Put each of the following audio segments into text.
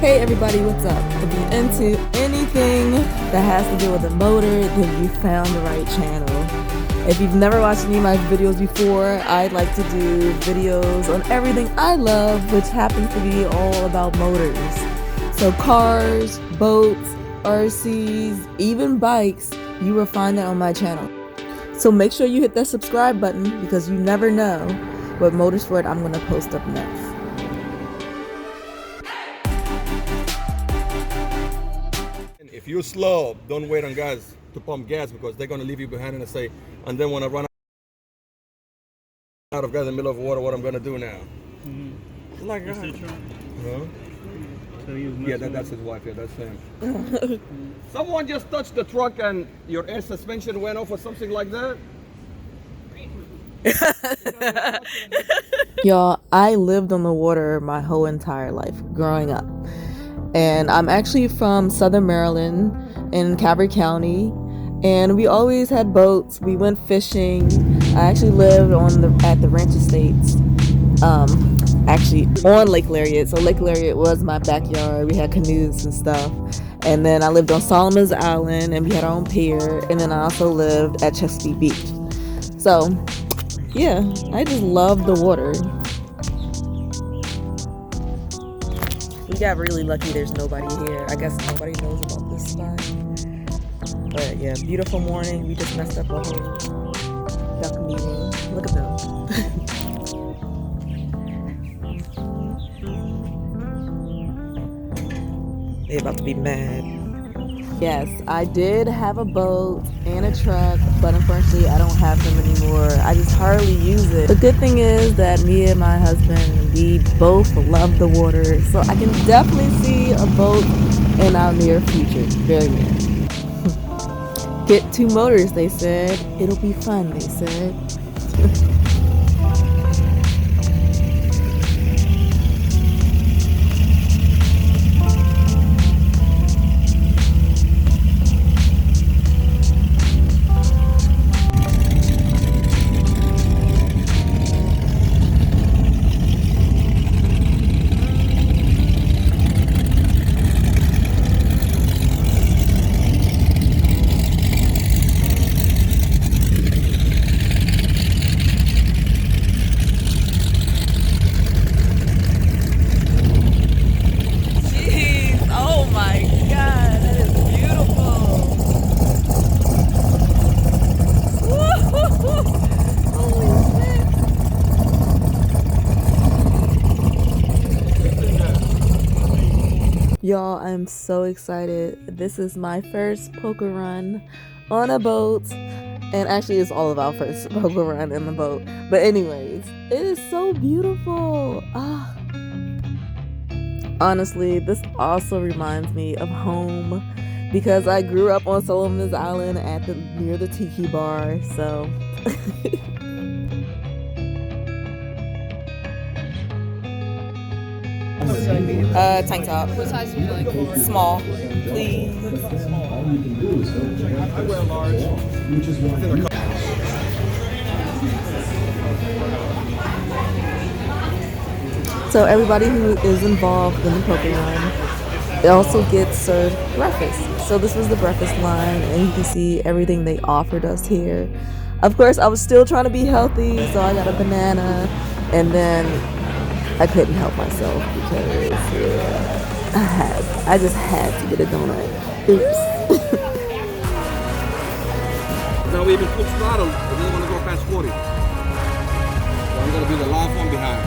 Hey everybody, what's up? If you're into anything that has to do with a motor, then you found the right channel. If you've never watched any of my videos before, I like to do videos on everything I love, which happens to be all about motors. So cars, boats, RCs, even bikes, you will find that on my channel. So make sure you hit that subscribe button because you never know what motorsport I'm going to post up next. If you're slow, don't wait on guys to pump gas because they're going to leave you behind and say, and then when I run out of gas in the middle of water, what I'm going to do now? Mm-hmm. Like, huh? So yeah, that's his wife. Yeah, that's him. Someone just touched the truck and your air suspension went off or something like that? Y'all, I lived on the water my whole entire life growing up. And I'm actually from Southern Maryland in Calvert County, and we always had boats. We went fishing. I actually lived at the Ranch Estates, actually on Lake Lariat. So Lake Lariat was my backyard. We had canoes and stuff. And then I lived on Solomon's Island, and we had our own pier. And then I also lived at Chesapeake Beach. So yeah, I just love the water. We got really lucky there's nobody here. I guess nobody knows about this spot. But yeah, beautiful morning. We just messed up a whole duck meeting. Look at them. They're about to be mad. Yes, I did have a boat and a truck, but unfortunately I don't have them anymore. I just hardly use it. The good thing is that me and my husband, we both love the water, so I can definitely see a boat in our near future. Very near. Get 2 motors, they said. It'll be fun, they said. Y'all, I'm so excited. This is my first poker run on a boat. And actually, it's all of our first poker run in the boat. But anyways, it is so beautiful. Honestly, this also reminds me of home because I grew up on Solomon's Island near the Tiki bar. So... tank top. What size would you like? Small, please. I wear large. So everybody who is involved in the poker run, it also gets served breakfast. So this was the breakfast line, and you can see everything they offered us here. Of course, I was still trying to be healthy, so I got a banana, and then I couldn't help myself because I just had to get a donut. Oops. Now we even put throttle, but we don't want to go past 40. So I'm going to be the last one behind.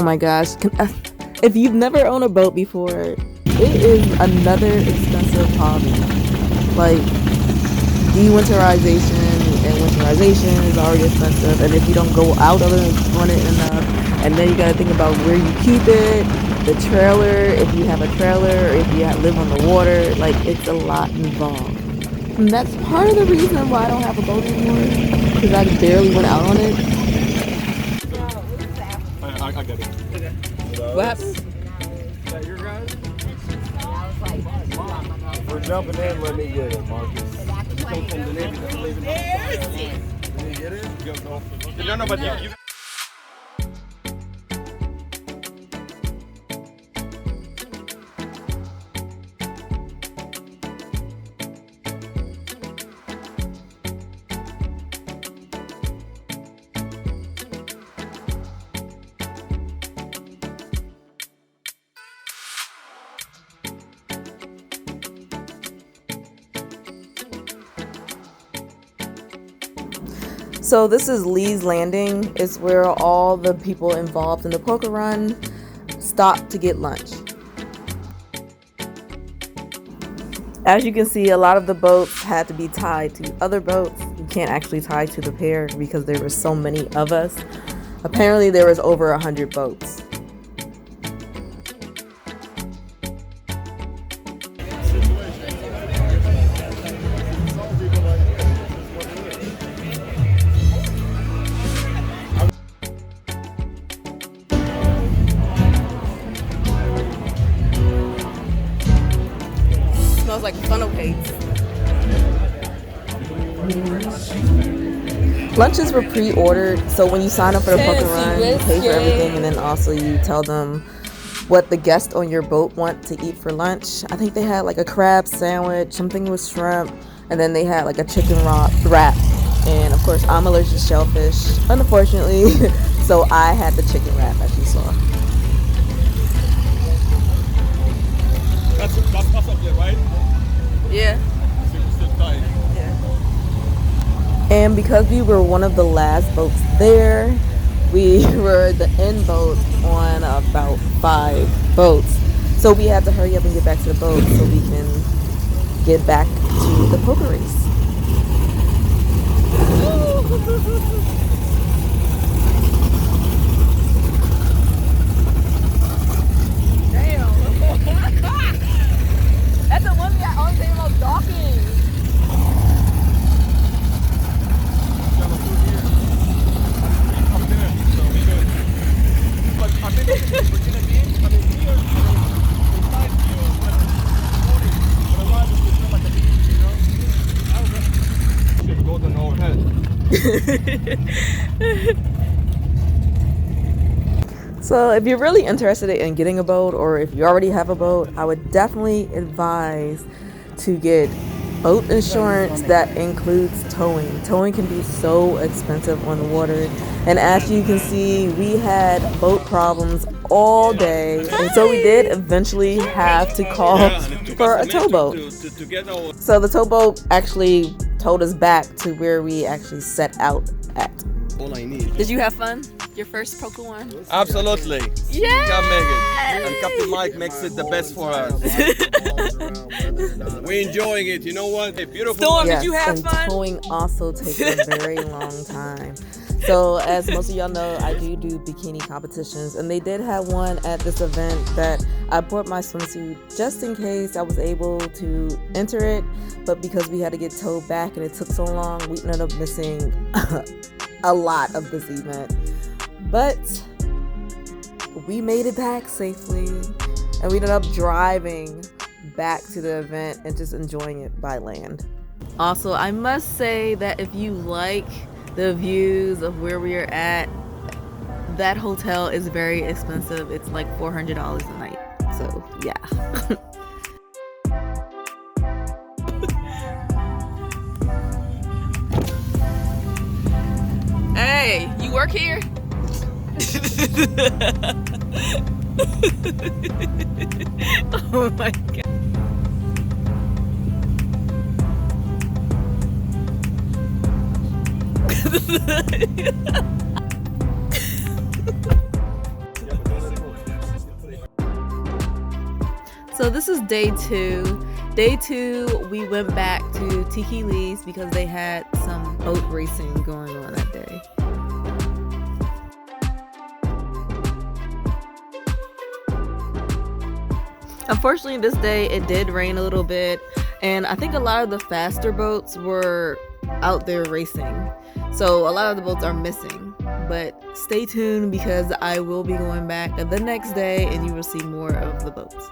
my gosh. If you've never owned a boat before, it is another expensive hobby. Like, de-winterization and winterization is already expensive, and if you don't go out other than run it enough, and then you gotta think about where you keep it, the trailer, if you have a trailer, or if you live on the water, like, it's a lot involved. And that's part of the reason why I don't have a boat anymore, because I barely went out on it. I got it. Okay. What happened? Is that your guys? We're jumping in, let me get it, Marcus. Come from the Navy, that's leaving. Let me get it? No, but you So this is Lee's Landing. It's where all the people involved in the poker run stop to get lunch. As you can see, a lot of the boats had to be tied to other boats. You can't actually tie to the pier because there were so many of us. Apparently there was over 100 boats. Smells like funnel cakes. Lunches were pre-ordered, so when you sign up for the poker run, you pay for everything, and then also you tell them what the guests on your boat want to eat for lunch. I think they had like a crab sandwich, something with shrimp, and then they had like a chicken wrap. And of course, I'm allergic to shellfish, unfortunately, so I had the chicken wrap, as you saw. That's up there, right? Yeah. Still tight. And because we were one of the last boats there, we were the end boat on about 5 boats. So we had to hurry up and get back to the boat so we can get back to the poker race. Damn. That's the one I always say about docking. So if you're really interested in getting a boat, or if you already have a boat, I would definitely advise to get boat insurance that includes towing. Towing can be so expensive on the water, and as you can see, we had boat problems all day, and so we did eventually have to call for a towboat. So the towboat actually towed us back to where we actually set out at. All I need. Did you have fun? Your first poker one? Absolutely. Yeah. Can't make it. And Captain Mike makes it the best for us. We're enjoying it. You know what? Hey, beautiful. Storm, Yes. did you have fun? And towing also takes a very long time. So as most of y'all know, I do bikini competitions, and they did have one at this event that I brought my swimsuit just in case I was able to enter it, but because we had to get towed back and it took so long, we ended up missing a lot of this event. But we made it back safely, and we ended up driving back to the event and just enjoying it by land. Also, I must say that if you like the views of where we are at, that hotel is very expensive. It's like $400 a night. So yeah. Hey, you work here? Oh my god. So this is day 2. Day 2, we went back to Tiki because they had some boat racing going on that day. Unfortunately, this day it did rain a little bit, and I think a lot of the faster boats were out there racing. So a lot of the boats are missing. But stay tuned because I will be going back the next day and you will see more of the boats.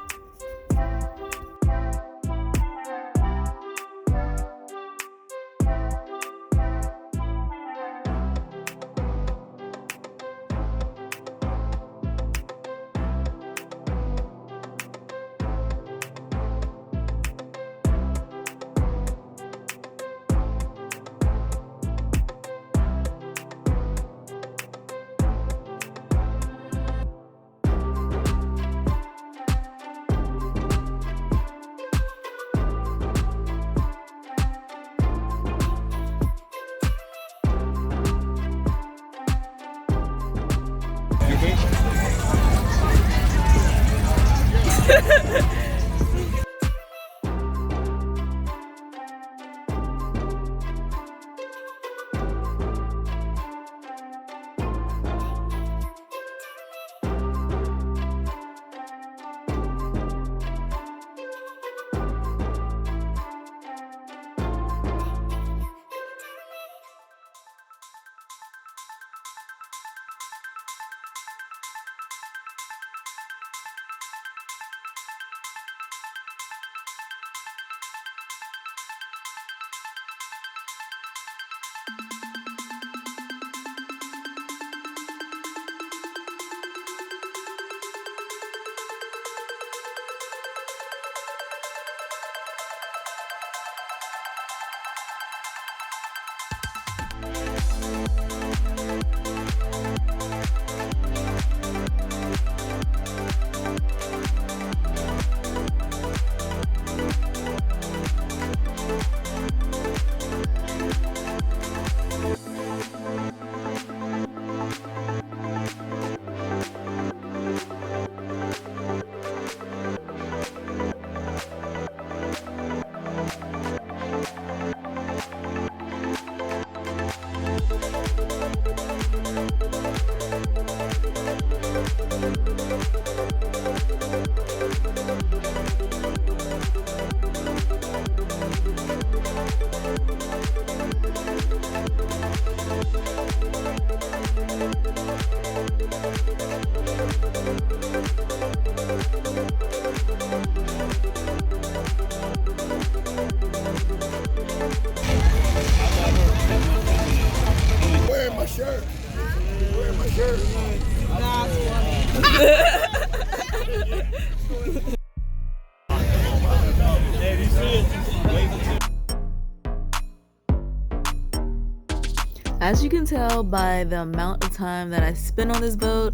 As you can tell by the amount of time that I spent on this boat,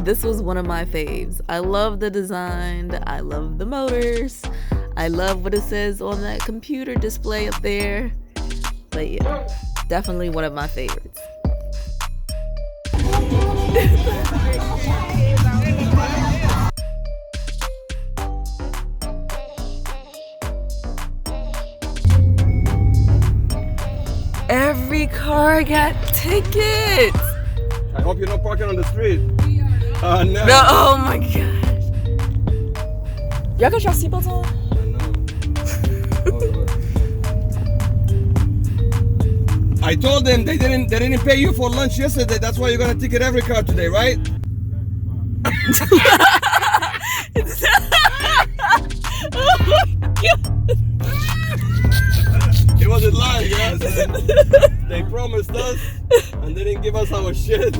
this was one of my faves. I love the design, I love the motors, I love what it says on that computer display up there. But yeah, definitely one of my favorites. Every car got tickets. I hope you're not parking on the street. No. No, oh my gosh. Y'all got your seatbelts on? I know. I told them they didn't pay you for lunch yesterday. That's why you're gonna ticket every car today, right? Oh my God. It wasn't lying, guys. They promised us and they didn't give us our shit.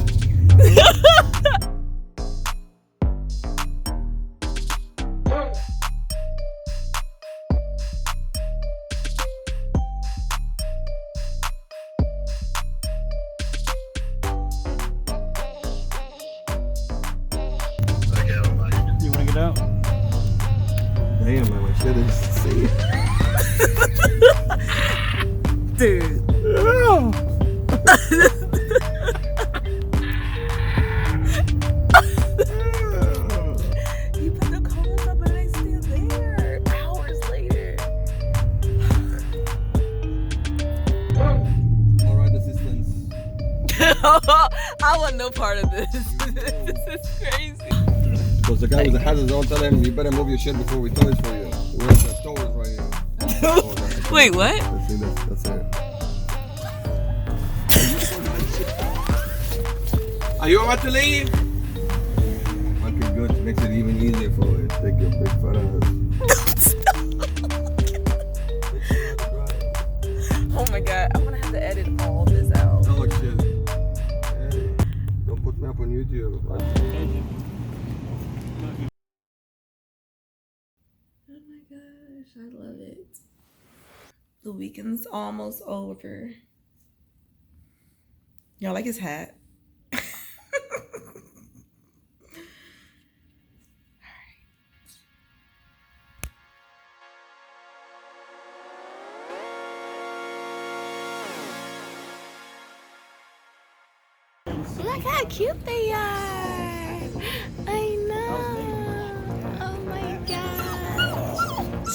You wanna get out? Damn, man, my shit is see. Dude. You put the cones up and they still I want no part of this. This is crazy. Because the guy with the hat is on, tell him you better move your shit before we toys for you. Where's the toys right here? Oh, that's Wait, what? That's it. Are you about to leave? Okay, good. Makes it even easier for you. Take your big fat ass. Oh my god, I'm gonna have to edit all this out. Oh shit. Hey, don't put me up on YouTube. Oh my gosh, I love it. The weekend's almost over. Y'all like his hat? Look how cute they are. I know. Oh my gosh.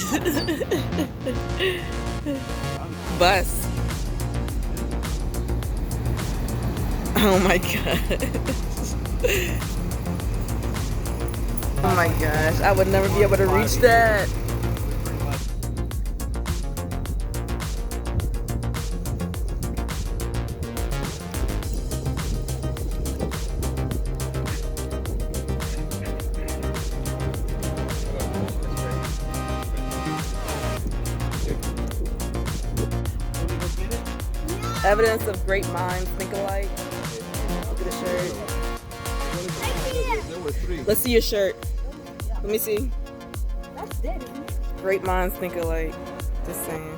Bus. Oh my gosh. Oh my gosh. I would never be able to reach that. Evidence of great minds think alike. Look at the shirt. Let's see your shirt. Let me see. That's dead, isn't it? Great minds think alike. Just saying.